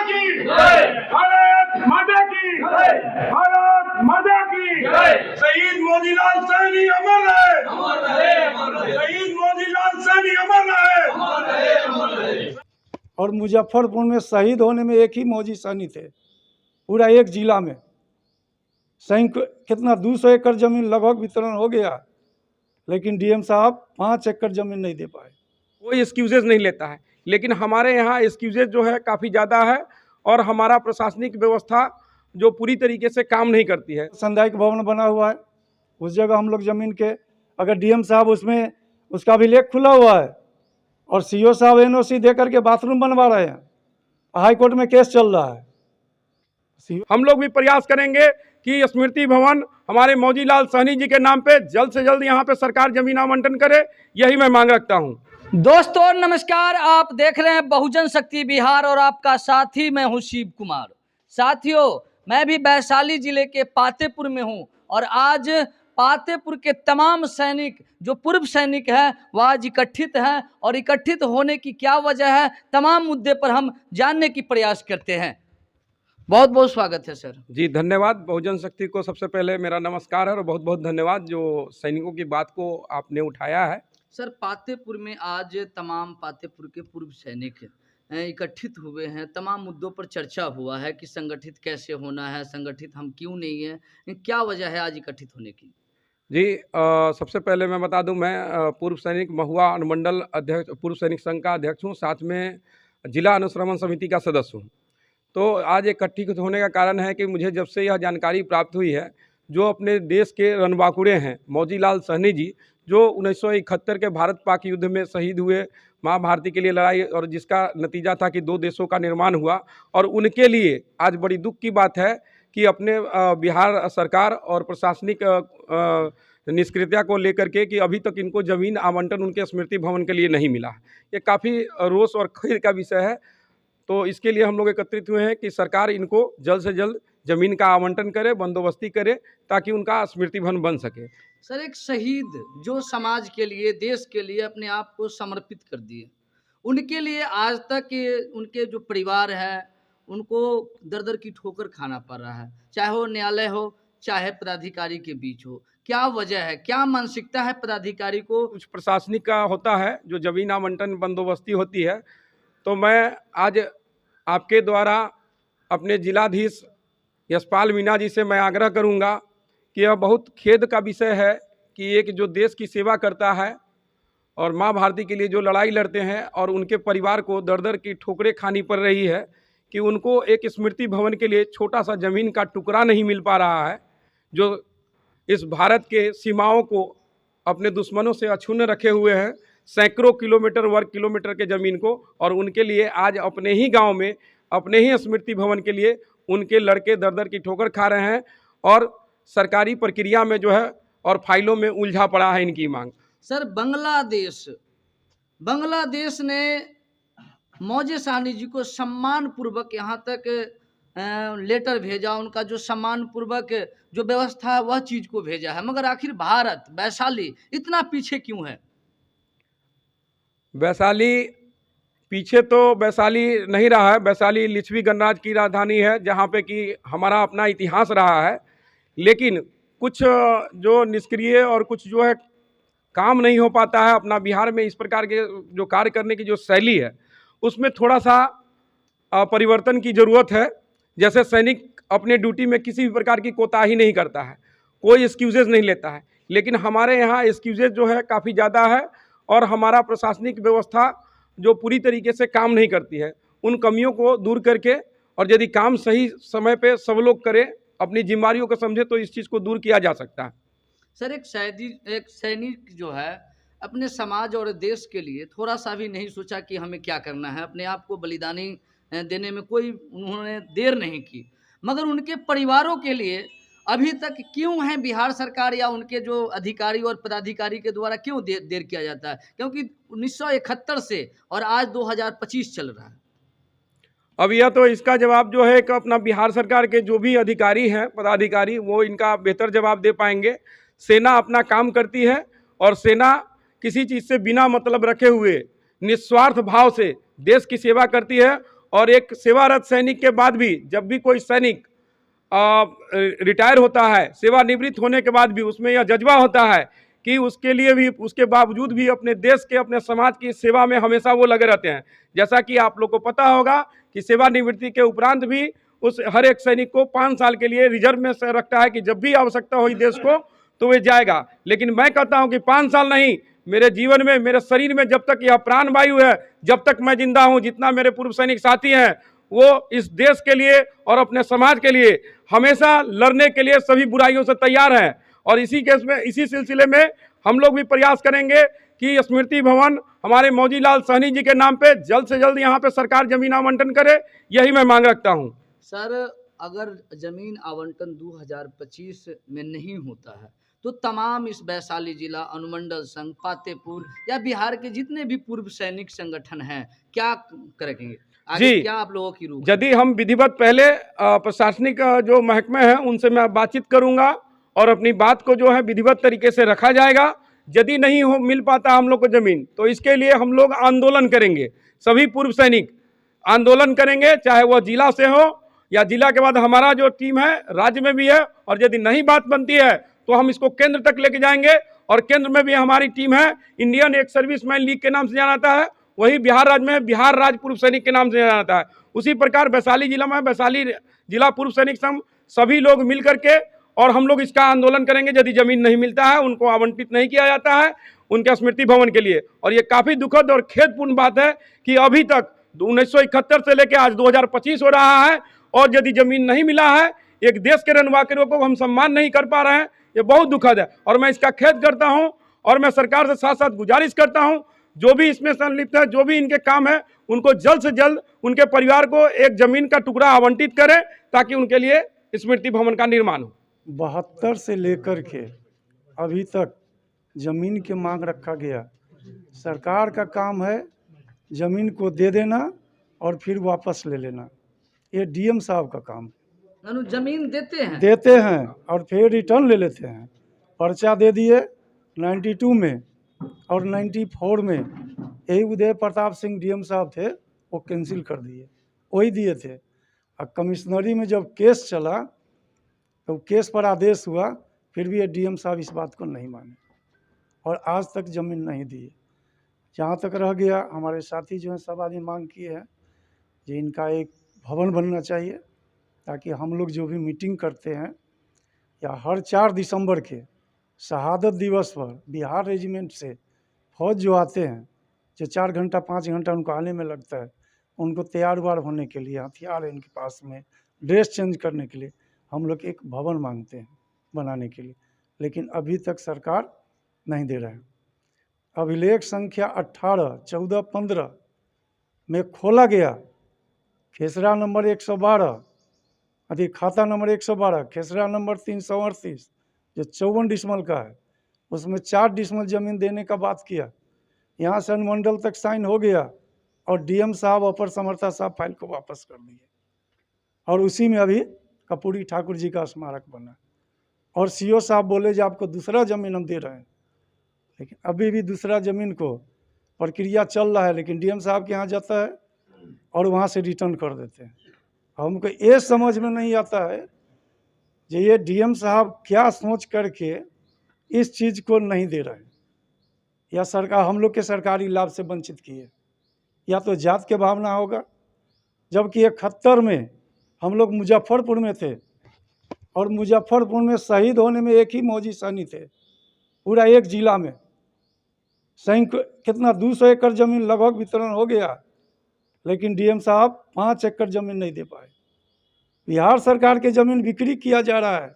की भारत माता की भारत माता की शहीद मोतीलाल साहनी अमर रहे शहीद मोतीलाल साहनी अमर रहे। और मुजफ्फरपुर में शहीद होने में एक ही मौजी सैनी थे पूरा एक जिला में। सैनिक कितना 200 एकड़ जमीन लगभग वितरण हो गया, लेकिन डीएम साहब 5 एकड़ जमीन नहीं दे पाए। कोई एक्सक्यूजेज नहीं लेता है, लेकिन हमारे यहाँ एक्सक्यूजेज जो है काफ़ी ज़्यादा है और हमारा प्रशासनिक व्यवस्था जो पूरी तरीके से काम नहीं करती है। सामुदायिक भवन बना हुआ है, उस जगह हम लोग जमीन के, अगर डीएम साहब उसमें उसका भी लेख खुला हुआ है और सीओ साहब एनओसी दे करके बाथरूम बनवा रहे हैं, हाई कोर्ट में केस चल रहा है। हम लोग भी प्रयास करेंगे कि स्मृति भवन हमारे मौजीलाल साहनी जी के नाम पे जल्द से जल्द यहाँ पे सरकार जमीन आवंटन करे, यही मैं मांग रखता हूँ। दोस्तों नमस्कार, आप देख रहे हैं बहुजन शक्ति बिहार और आपका साथी मैं हूं शिव कुमार। साथियों, मैं भी वैशाली जिले के पातेपुर में हूं और आज पातेपुर के तमाम सैनिक जो पूर्व सैनिक हैं वह आज इकट्ठित हैं और इकट्ठित होने की क्या वजह है, तमाम मुद्दे पर हम जानने की प्रयास करते हैं। बहुत बहुत स्वागत है सर। जी धन्यवाद। बहुजन शक्ति को सबसे पहले मेरा नमस्कार है और बहुत बहुत धन्यवाद जो सैनिकों की बात को आपने उठाया है। सर, पातेपुर में आज तमाम पातेपुर के पूर्व सैनिक इकट्ठित हुए हैं, तमाम मुद्दों पर चर्चा हुआ है कि संगठित कैसे होना है, संगठित हम क्यों नहीं हैं, क्या वजह है आज इकट्ठित होने की? जी सबसे पहले मैं बता दूं, मैं पूर्व सैनिक महुआ अनुमंडल अध्यक्ष, पूर्व सैनिक संघ का अध्यक्ष हूं, साथ में जिला अनुश्रवण समिति का सदस्य हूं। तो आज इकट्ठित होने का कारण है कि मुझे जब से यह जानकारी प्राप्त हुई है, जो अपने देश के रणबांकुरे हैं मौजीलाल साहनी जी, जो 1971 के भारत पाक युद्ध में शहीद हुए, माँ भारती के लिए लड़ाई, और जिसका नतीजा था कि 2 देशों का निर्माण हुआ, और उनके लिए आज बड़ी दुख की बात है कि अपने बिहार सरकार और प्रशासनिक निष्क्रियता को लेकर के कि अभी तक इनको ज़मीन आवंटन उनके स्मृति भवन के लिए नहीं मिला। ये काफ़ी रोष और खेद का विषय है। तो इसके लिए हम लोग एकत्रित हुए हैं कि सरकार इनको जल्द से जल्द ज़मीन का आवंटन करे, बंदोबस्ती करे, ताकि उनका स्मृति भवन बन सके। सर, एक शहीद जो समाज के लिए, देश के लिए अपने आप को समर्पित कर दिए, उनके लिए आज तक उनके जो परिवार है उनको दर दर की ठोकर खाना पड़ रहा है, चाहे वो न्यायालय हो चाहे पदाधिकारी के बीच हो। क्या वजह है, क्या मानसिकता है पदाधिकारी को? कुछ प्रशासनिक का होता है जो जमीन आवंटन बंदोबस्ती होती है। तो मैं आज आपके द्वारा अपने जिलाधीश यशपाल मीणा जी से मैं आग्रह करूंगा कि यह बहुत खेद का विषय है कि एक जो देश की सेवा करता है और माँ भारती के लिए जो लड़ाई लड़ते हैं और उनके परिवार को दर दर की ठोकरें खानी पड़ रही है कि उनको एक स्मृति भवन के लिए छोटा सा ज़मीन का टुकड़ा नहीं मिल पा रहा है, जो इस भारत के सीमाओं को अपने दुश्मनों से अछून्न रखे हुए हैं, सैकड़ों किलोमीटर वर्ग किलोमीटर के ज़मीन को, और उनके लिए आज अपने ही गांव में अपने ही स्मृति भवन के लिए उनके लड़के दर दर की ठोकर खा रहे हैं और सरकारी प्रक्रिया में जो है और फाइलों में उलझा पड़ा है इनकी मांग। सर, बांग्लादेश ने मौजे साहनी जी को सम्मान पूर्वक यहाँ तक लेटर भेजा, उनका जो सम्मान पूर्वक जो व्यवस्था है वह चीज को भेजा है, मगर आखिर भारत, वैशाली इतना पीछे क्यों है? वैशाली पीछे तो वैशाली नहीं रहा है, वैशाली लिच्छवी गणराज्य की राजधानी है जहाँ पे कि हमारा अपना इतिहास रहा है, लेकिन कुछ जो निष्क्रिय और कुछ जो है काम नहीं हो पाता है अपना बिहार में। इस प्रकार के जो कार्य करने की जो शैली है उसमें थोड़ा सा परिवर्तन की ज़रूरत है। जैसे सैनिक अपने ड्यूटी में किसी भी प्रकार की कोताही नहीं करता है, कोई एक्सक्यूजेज नहीं लेता है, लेकिन हमारे यहाँ एक्सक्यूजेज जो है काफ़ी ज़्यादा है और हमारा प्रशासनिक व्यवस्था जो पूरी तरीके से काम नहीं करती है, उन कमियों को दूर करके और यदि काम सही समय पे सब लोग करें, अपनी जिम्मेदारियों को समझे, तो इस चीज़ को दूर किया जा सकता है। सर, एक सैनिक जो है अपने समाज और देश के लिए थोड़ा सा भी नहीं सोचा कि हमें क्या करना है, अपने आप को बलिदानी देने में कोई उन्होंने देर नहीं की, मगर उनके परिवारों के लिए अभी तक क्यों है बिहार सरकार या उनके जो अधिकारी और पदाधिकारी के द्वारा क्यों देर किया जाता है? क्योंकि 1971 से और आज 2025 चल रहा है। अब यह तो इसका जवाब जो है कि अपना बिहार सरकार के जो भी अधिकारी हैं, पदाधिकारी, वो इनका बेहतर जवाब दे पाएंगे। सेना अपना काम करती है और सेना किसी चीज़ से बिना मतलब रखे हुए निस्वार्थ भाव से देश की सेवा करती है और एक सेवारत सैनिक के बाद भी जब भी कोई सैनिक रिटायर होता है, सेवानिवृत्त होने के बाद भी उसमें यह जज्बा होता है कि उसके लिए भी, उसके बावजूद भी अपने देश के, अपने समाज की सेवा में हमेशा वो लगे रहते हैं। जैसा कि आप लोग को पता होगा कि सेवानिवृत्ति के उपरांत भी उस हर एक सैनिक को 5 साल के लिए रिजर्व में से रखता है कि जब भी आवश्यकता हुई देश को तो वे जाएगा। लेकिन मैं कहता हूं कि 5 साल नहीं, मेरे जीवन में, मेरे शरीर में जब तक यह प्राण वायु है, जब तक मैं जिंदा हूं, जितना मेरे पूर्व सैनिक साथी हैं, वो इस देश के लिए और अपने समाज के लिए हमेशा लड़ने के लिए सभी बुराइयों से तैयार हैं। और इसी केस में, इसी सिलसिले में हम लोग भी प्रयास करेंगे कि स्मृति भवन हमारे मौजीलाल सहनी जी के नाम पे जल्द से जल्द यहाँ पे सरकार जमीन आवंटन करे, यही मैं मांग रखता हूँ। सर, अगर जमीन आवंटन 2025 में नहीं होता है तो तमाम इस वैशाली जिला अनुमंडल संघ, पातेपुर या बिहार के जितने भी पूर्व सैनिक संगठन हैं, क्या करेंगे आगे? जी, क्या आप लोगों की रूह? यदि हम विधिवत पहले प्रशासनिक जो महकमे हैं उनसे मैं बातचीत करूंगा और अपनी बात को जो है विधिवत तरीके से रखा जाएगा। यदि नहीं हो मिल पाता हम लोग को जमीन, तो इसके लिए हम लोग आंदोलन करेंगे। सभी पूर्व सैनिक आंदोलन करेंगे, चाहे वह जिला से हो या जिला के बाद हमारा जो टीम है राज्य में भी है। और यदि नहीं बात बनती है तो हम इसको केंद्र तक लेके जाएंगे, और केंद्र में भी हमारी टीम है, इंडियन एक्स सर्विसमैन लीग के नाम से जाना जाता है, वही बिहार राज्य में बिहार राज्य पूर्व सैनिक के नाम से जाना जाता है। उसी प्रकार वैशाली जिला में वैशाली जिला पूर्व सैनिक संघ, सभी लोग मिल करके और हम लोग इसका आंदोलन करेंगे। यदि जमीन नहीं मिलता है, उनको आवंटित नहीं किया जाता है उनके स्मृति भवन के लिए। और ये काफ़ी दुखद और खेदपूर्ण बात है कि अभी तक 1971 से लेकर आज 2025 हो रहा है और यदि जमीन नहीं मिला है, एक देश के रणवाकिरों को हम सम्मान नहीं कर पा रहे हैं, ये बहुत दुखद है। और मैं इसका खेद करता हूं और मैं सरकार से साथ साथ गुजारिश करता हूं, जो भी इसमें संलिप्त है, जो भी इनके काम है, उनको जल्द से जल्द उनके परिवार को एक जमीन का टुकड़ा आवंटित करें ताकि उनके लिए स्मृति भवन का निर्माण हो। 72 से लेकर के अभी तक ज़मीन की मांग रखा गया। सरकार का काम है ज़मीन को दे देना और फिर वापस ले लेना, ये डीएम साहब का काम है। जमीन देते हैं और फिर रिटर्न ले लेते हैं। पर्चा दे दिए 92 में और 94 में, यही उदय प्रताप सिंह डीएम साहब थे, वो कैंसिल कर दिए, वही दिए थे। और कमिश्नरी में जब केस चला तो केस पर आदेश हुआ, फिर भी ये डीएम साहब इस बात को नहीं माने और आज तक ज़मीन नहीं दी। जहाँ तक रह गया, हमारे साथी जो हैं सब आदमी मांग किए हैं कि इनका एक भवन बनना चाहिए ताकि हम लोग जो भी मीटिंग करते हैं या हर 4 दिसंबर के शहादत दिवस पर बिहार रेजिमेंट से फौज जो आते हैं, जो 4 घंटा 5 घंटा उनको आने में लगता है, उनको तैयार वार होने के लिए, हथियार है इनके पास में, ड्रेस चेंज करने के लिए हम लोग एक भवन मांगते हैं बनाने के लिए, लेकिन अभी तक सरकार नहीं दे रहा है। अभिलेख संख्या 18, 14, 15 में खोला गया, खेसरा नंबर 112, खाता नंबर 112, खेसरा नंबर 338 जो 54 डिसमल का है, उसमें 4 डिसमल ज़मीन देने का बात किया। यहाँ से अनुमंडल तक साइन हो गया और डीएम साहब, अपर समर्था साहब फाइल को वापस कर दिए और उसी में अभी कपूरी ठाकुर जी का स्मारक बना। और सीओ साहब बोले जो आपको दूसरा ज़मीन हम दे रहे हैं, लेकिन अभी भी दूसरा ज़मीन को प्रक्रिया चल रहा है, लेकिन डीएम साहब के यहाँ जाता है और वहाँ से रिटर्न कर देते हैं। हमको ये समझ में नहीं आता है कि ये डीएम साहब क्या सोच करके इस चीज़ को नहीं दे रहे हैं, या सरकार हम लोग के सरकारी लाभ से वंचित किए, या तो जात के भावना होगा। जबकि 71 में हम लोग मुजफ्फरपुर में थे और मुजफ्फरपुर में शहीद होने में एक ही मौजी सैनिक थे पूरा एक जिला में। कितना 200 एकड़ ज़मीन लगभग वितरण हो गया, लेकिन डीएम साहब 5 एकड़ ज़मीन नहीं दे पाए। बिहार सरकार के ज़मीन बिक्री किया जा रहा है,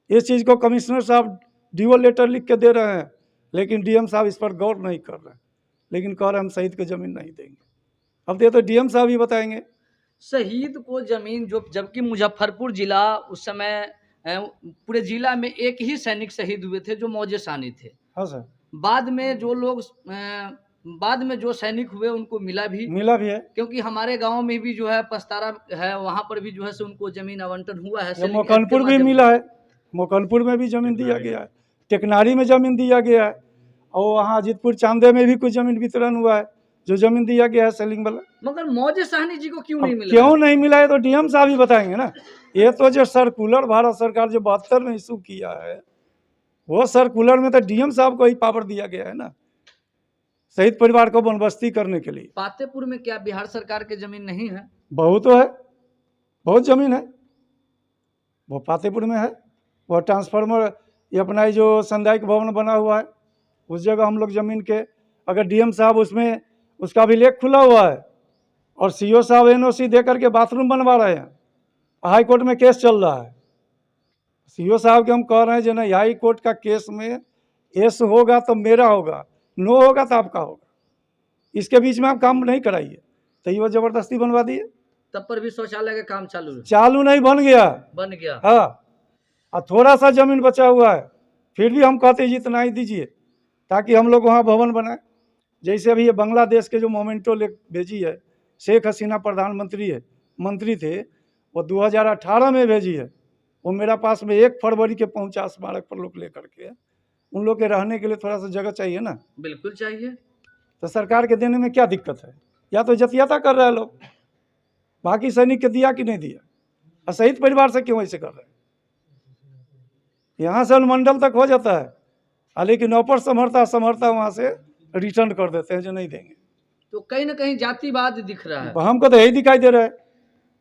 इस चीज़ को कमिश्नर साहब डीओ लेटर लिख के दे रहे हैं, लेकिन डीएम साहब इस पर गौर नहीं कर रहे हैं, लेकिन कह रहे हैं हम शहीद को ज़मीन नहीं देंगे। अब ये तो डीएम साहब ही बताएंगे। शहीद को ज़मीन जो, जबकि मुजफ्फरपुर जिला उस समय पूरे जिला में एक ही सैनिक शहीद हुए थे जो मौजे सानी थे। हाँ सर। बाद में जो लोग बाद में जो सैनिक हुए उनको मिला भी है, क्योंकि हमारे गांव में भी जो है पस्तारा है, वहां पर भी जो है उनको जमीन आवंटन हुआ है। मोकनपुर भी मिला है, मोकनपुर में भी जमीन दिया गया है, टेकनारी में जमीन दिया गया है, और वहाँ अजीतपुर चांदे में भी कुछ जमीन वितरण हुआ है, जो जमीन दिया गया है सेलिंग वाला। मगर मौजे साहनी जी को क्यों नहीं मिला? क्यों नहीं मिला है तो डीएम साहब ही बताएंगे ना। ये तो जो सर्कुलर भारत सरकार जो 72 में इशू किया है, वो सर्कुलर में तो डीएम साहब को ही पावर दिया गया है ना, शहीद परिवार को बंदोबस्ती करने के लिए। पातेपुर में क्या बिहार सरकार की जमीन नहीं है? बहुत है, बहुत जमीन है, वो पातेपुर में है। वो ट्रांसफार्मर ये अपना ये जो सामुदायिक भवन बना हुआ है, उस जगह हम लोग जमीन के, अगर डीएम साहब उसमें उसका भी लेख खुला हुआ है और सीओ साहब एनओसी दे करके बाथरूम बनवा रहे हैं, हाई कोर्ट में केस चल रहा है। सीओ साहब के हम कह रहे हैं जो नहीं, हाई कोर्ट का केस में एस होगा तो मेरा होगा, नो होगा तो आपका होगा, इसके बीच में आप काम नहीं कराइए। तो ये वो जबरदस्ती बनवा दिए, तब पर भी शौचालय का काम चालू है? चालू नहीं, बन गया। बन गया। हाँ, और थोड़ा सा जमीन बचा हुआ है, फिर भी हम कहते हैं जितना ही दीजिए ताकि हम लोग वहाँ भवन बनाए। जैसे अभी ये बांग्लादेश के जो मोमेंटो ले भेजी है, शेख हसीना प्रधानमंत्री है, मंत्री थे, वो 2018 में भेजी है। वो मेरा पास में 1 फरवरी के पहुंचा स्मारक पर लोग लेकर के। उन लोग के रहने के लिए थोड़ा सा जगह चाहिए ना। बिल्कुल चाहिए। तो सरकार के देने में क्या दिक्कत है? या तो जतियाता कर रहे हैं लोग, बाकी सैनिक के दिया कि नहीं दिया, और शहीद परिवार से क्यों ऐसे कर रहे हैं? यहाँ से अनुमंडल तक हो जाता है, लेकिन ऊपर समर्था वहाँ से रिटर्न कर देते हैं जो नहीं देंगे। तो कहीं ना कहीं जातिवाद दिख रहा है। हमको तो यही दिखाई दे रहा है।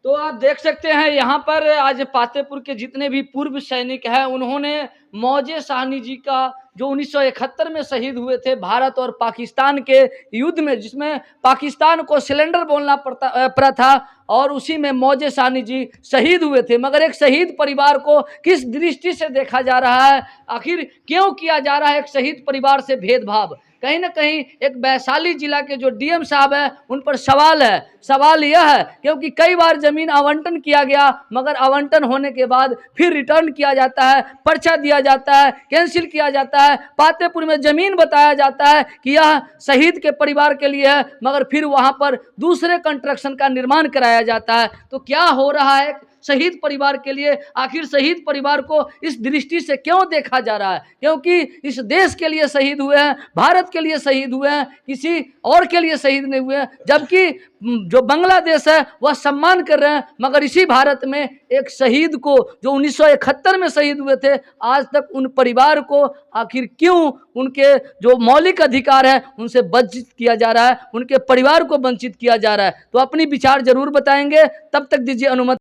तो आप देख सकते हैं यहाँ पर आज पातेपुर के जितने भी पूर्व सैनिक हैं, उन्होंने मौजे साहनी जी का जो 1971 में शहीद हुए थे भारत और पाकिस्तान के युद्ध में, जिसमें पाकिस्तान को सिलेंडर बोलना पड़ा था, और उसी में मौजे साहनी जी शहीद हुए थे। मगर एक शहीद परिवार को किस दृष्टि से देखा जा रहा है, आखिर क्यों किया जा रहा है एक शहीद परिवार से भेदभाव? कहीं ना कहीं एक वैशाली जिला के जो डीएम साहब हैं उन पर सवाल है। सवाल यह है क्योंकि कई बार जमीन आवंटन किया गया, मगर आवंटन होने के बाद फिर रिटर्न किया जाता है, पर्चा दिया जाता है, कैंसिल किया जाता है। पातेपुर में जमीन बताया जाता है कि यह शहीद के परिवार के लिए है, मगर फिर वहां पर दूसरे कंस्ट्रक्शन का निर्माण कराया जाता है। तो क्या हो रहा है शहीद परिवार के लिए? आखिर शहीद परिवार को इस दृष्टि से क्यों देखा जा रहा है? क्योंकि इस देश के लिए शहीद हुए हैं, भारत के लिए शहीद हुए हैं, किसी और के लिए शहीद नहीं हुए हैं। जबकि जो बांग्लादेश है वह सम्मान कर रहे हैं, मगर इसी भारत में एक शहीद को जो 1971 में शहीद हुए थे, आज तक उन परिवार को आखिर क्यों उनके जो मौलिक अधिकार है उनसे वंचित किया जा रहा है, उनके परिवार को वंचित किया जा रहा है? तो अपनी विचार जरूर बताएंगे। तब तक दीजिए अनुमति।